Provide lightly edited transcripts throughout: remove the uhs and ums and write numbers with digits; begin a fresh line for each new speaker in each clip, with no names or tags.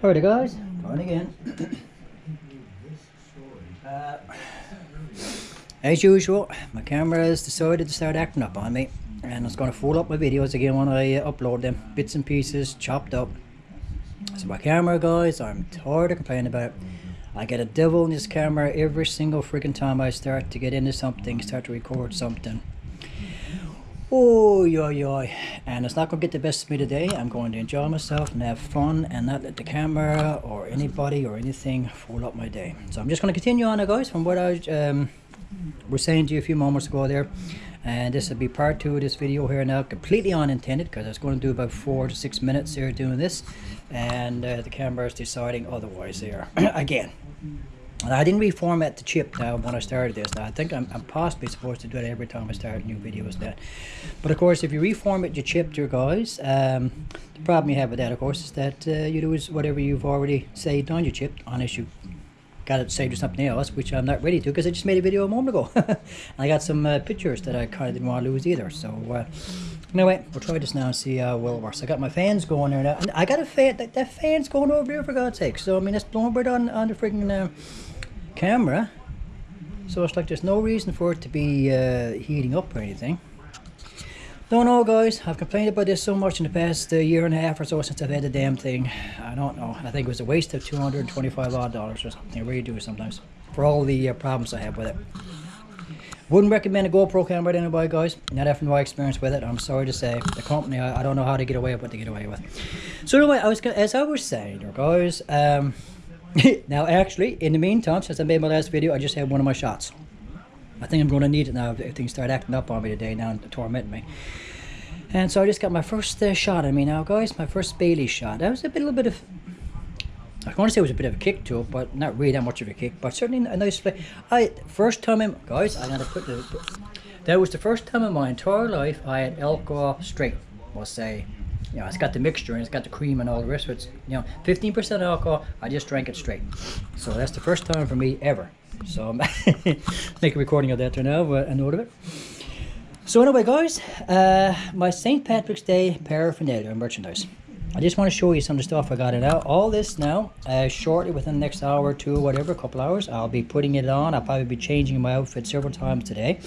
Alrighty guys, trying again. As usual, my camera has decided to start acting up on me, and it's going to fold up my videos again when I upload them, bits and pieces, chopped up. So my camera, guys, I'm tired of complaining about it. I get a devil in this camera every single freaking time I start to get into something, start to record something. Oh, yoy, and it's not going to get the best of me today. I'm going to enjoy myself and have fun and not let the camera or anybody or anything fool up my day. So I'm just going to continue on, guys, from what I was saying to you a few moments ago there. And this will be part 2 of this video here now, completely unintended, because I was going to do about 4 to 6 minutes here doing this, and the camera is deciding otherwise there again. And I didn't reformat the chip now when I started this. Now I think I'm possibly supposed to do it every time I start new videos now. But of course, if you reformat your chip there, guys, the problem you have with that, of course, is that you do is whatever you've already saved on your chip, unless you got it saved to something else, which I'm not ready to, because I just made a video a moment ago. And I got some pictures that I kind of didn't want to lose either. So anyway, we'll try this now and see how well it works. I got my fans going there now, and I got a fan. That fan's going over there, for God's sake. So I mean, it's blowing right on the freaking camera, so it's like there's no reason for it to be heating up or anything. Don't know, guys. I've complained about this so much in the past year and a half or so since I've had the damn thing. I don't know. I think it was a waste of $225 odd or something. I really do sometimes, for all the problems I have with it. Wouldn't recommend a GoPro camera to anybody, guys. Not after my experience with it. I'm sorry to say. The company, I don't know how to get away with what they get away with. So anyway, as I was saying there, guys, now actually, in the meantime, since I made my last video, I just had one of my shots. I think I'm going to need it now if things start acting up on me today now and tormenting me. And so I just got my first shot on me now, guys. My first Bailey shot. That was a little bit of, I want to say it was a bit of a kick to it, but not really that much of a kick, but certainly a nice play. First time in, guys, I'm going to put that was the first time in my entire life I had alcohol straight. We'll say, you know, it's got the mixture and it's got the cream and all the rest of it. You know, 15% alcohol, I just drank it straight. So that's the first time for me ever. So I'm make a recording of that there now, a note of it. So anyway, guys, my St. Patrick's Day paraphernalia merchandise. I just want to show you some of the stuff I got it out. All this now, shortly within the next hour or two, or whatever, a couple hours, I'll be putting it on. I'll probably be changing my outfit several times today.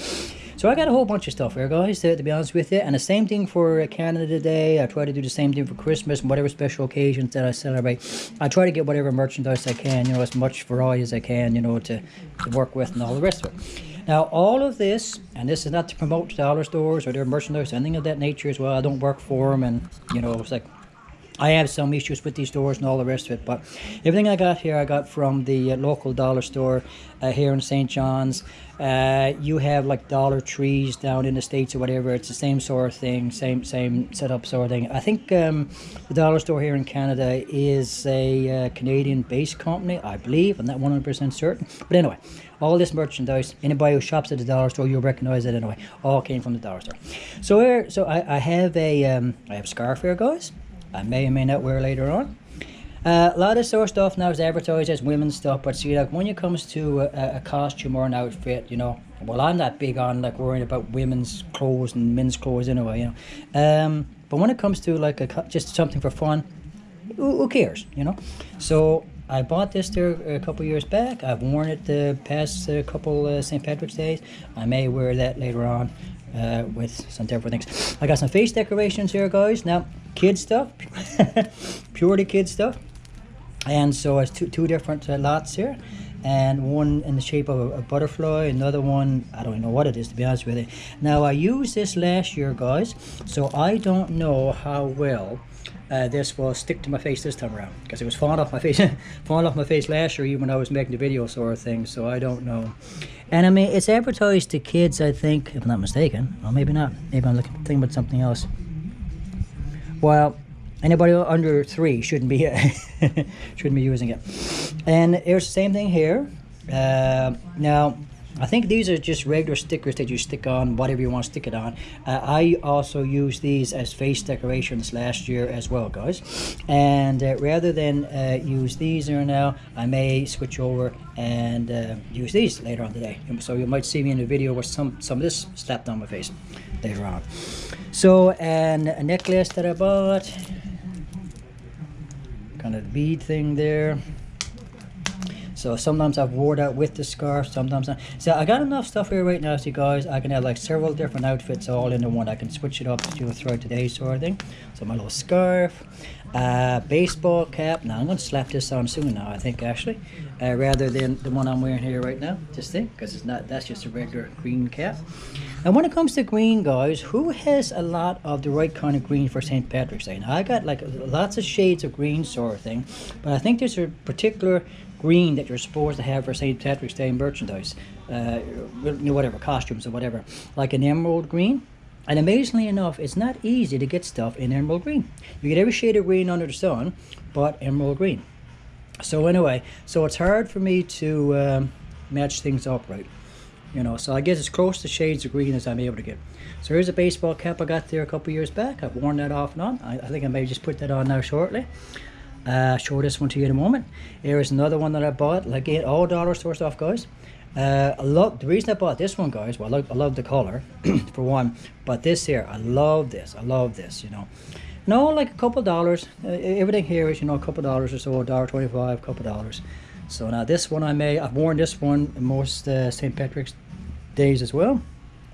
So I got a whole bunch of stuff here, guys, to be honest with you. And the same thing for Canada today. I try to do the same thing for Christmas and whatever special occasions that I celebrate. I try to get whatever merchandise I can, you know, as much variety as I can, you know, to work with and all the rest of it. Now, all of this, and this is not to promote dollar stores or their merchandise, anything of that nature as well. I don't work for them, and, you know, it's like, I have some issues with these stores and all the rest of it, but everything I got here I got from the local dollar store here in St. John's. You have like Dollar Trees down in the States or whatever. It's the same sort of thing, same setup sort of thing. I think the dollar store here in Canada is a Canadian-based company, I believe. I'm not 100% certain, but anyway, all this merchandise, anybody who shops at the dollar store, you'll recognize it anyway. All came from the dollar store. So here, I have a scarf here, guys. I may or may not wear later on. A lot of sort of stuff now is advertised as women's stuff, but see, like when it comes to a costume or an outfit, you know, well, I'm not big on like worrying about women's clothes and men's clothes anyway, you know. But when it comes to like just something for fun, who cares, you know? So I bought this there a couple years back. I've worn it the past couple St. Patrick's Days. I may wear that later on. With some different things. I got some face decorations here, guys. Now, kid stuff, purely kid stuff. And so it's two different lots here. And one in the shape of a butterfly, another one, I don't know what it is, to be honest with you. Now, I used this last year, guys, so I don't know how well this will stick to my face this time around, because it was falling off my face last year, even when I was making the video sort of thing, so I don't know. And I mean, it's advertised to kids, I think, if I'm not mistaken. Well, maybe not. Maybe I'm thinking about something else. Well, anybody under 3 shouldn't be shouldn't be using it. And here's the same thing here. Now, I think these are just regular stickers that you stick on whatever you want to stick it on. I also used these as face decorations last year as well, guys. And rather than use these here now, I may switch over and use these later on today. So you might see me in a video with some of this slapped on my face later on. So, and a necklace that I bought. kind of bead thing there. So sometimes I've wore that with the scarf, sometimes not. So I got enough stuff here right now, so you guys, I can have like several different outfits all into one. I can switch it up throughout the day sort of thing. So my little scarf, baseball cap. Now I'm going to slap this on soon now, I think, actually, rather than the one I'm wearing here right now, this thing, because it's not, that's just a regular green cap. And when it comes to green, guys, who has a lot of the right kind of green for St. Patrick's Day? Now, I got like lots of shades of green sort of thing, but I think there's a particular green that you're supposed to have for St. Patrick's Day merchandise, whatever, costumes or whatever, like an emerald green. And amazingly enough, it's not easy to get stuff in emerald green. You get every shade of green under the sun, but emerald green. So anyway, so it's hard for me to match things up right. You know, so I guess as close to shades of green as I'm able to get. So here's a baseball cap I got there a couple years back. I've worn that off and on. I think I may just put that on now shortly. Show this one to you in a moment. Here is another one that I bought, like all dollar store stuff, guys. The reason I bought this one, guys, well, I love the color for one, but this here, I love this, you know. No, like a couple dollars. Everything here is, you know, a couple dollars or so, $1.25, couple dollars. So now this one I've worn this one in most St. Patrick's days as well.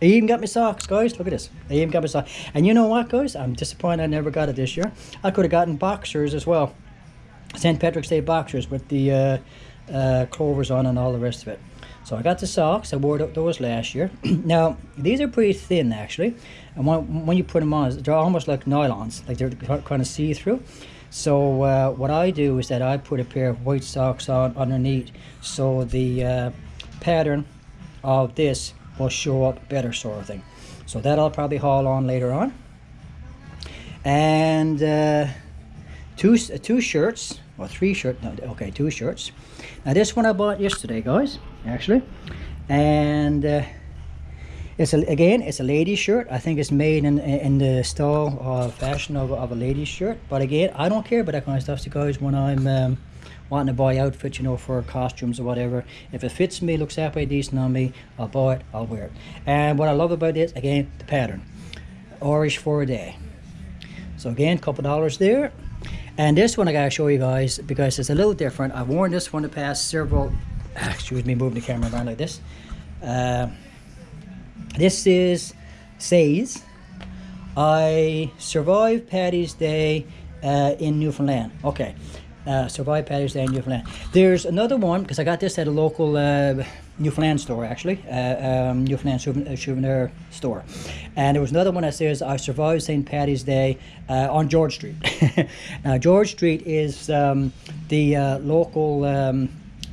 I even got my socks, guys. Look at this. I even got my socks. And you know what, guys? I'm disappointed I never got it this year. I could have gotten boxers as well. St. Patrick's Day boxers with the clovers on and all the rest of it. So I got the socks. I wore those last year. Now, these are pretty thin, actually. And when you put them on, they're almost like nylons. Like they're kind of see-through. So what I do is that I put a pair of white socks on underneath. So the pattern of this will show up better, sort of thing. So that I'll probably haul on later on. And two shirts, or three shirts, no, okay, two shirts. Now this one I bought yesterday, guys, actually. And it's a ladies shirt. I think it's made in the style of fashion of a ladies shirt. But again, I don't care about that kind of stuff, so guys, when I'm wanting to buy outfits, you know, for costumes or whatever. If it fits me, looks halfway decent on me, I'll buy it, I'll wear it. And what I love about this, again, the pattern. Irish for a day. So again, couple dollars there. And this one I gotta show you guys because it's a little different. I've worn this one the past several, excuse me, moving the camera around like this. This says, I survived Paddy's Day in Newfoundland. Okay. Survive Paddy's Day in Newfoundland. There's another one, because I got this at a local Newfoundland store, actually. Newfoundland souvenir store. And there was another one that says, I survived St. Paddy's Day on George Street. Now, George Street is the local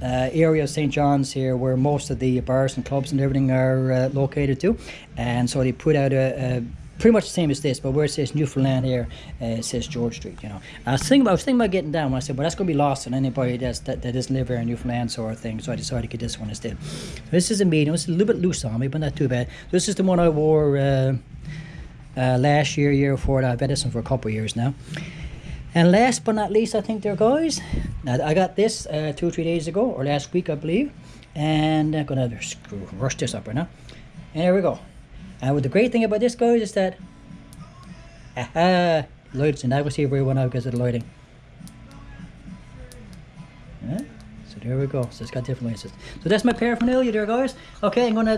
area of St. John's here where most of the bars and clubs and everything are located to. And so they put out a pretty much the same as this, but where it says Newfoundland here, it says George Street, you know. I was thinking about getting down when I said, well, that's going to be lost on anybody that doesn't live here in Newfoundland sort of thing, so I decided to get this one instead. So this is a medium. It's a little bit loose on me, but not too bad. This is the one I wore last year before that. I've had this one for a couple of years now. And last but not least, I think there, guys, now I got this 2 or 3 days ago, or last week, I believe, and I'm going to rush this up right now. And there we go. And the great thing about this, guys, is that lights, and I will see everyone out because of the lighting. Yeah? So there we go. So it's got different lenses. So that's my paraphernalia there, guys. Okay, I'm gonna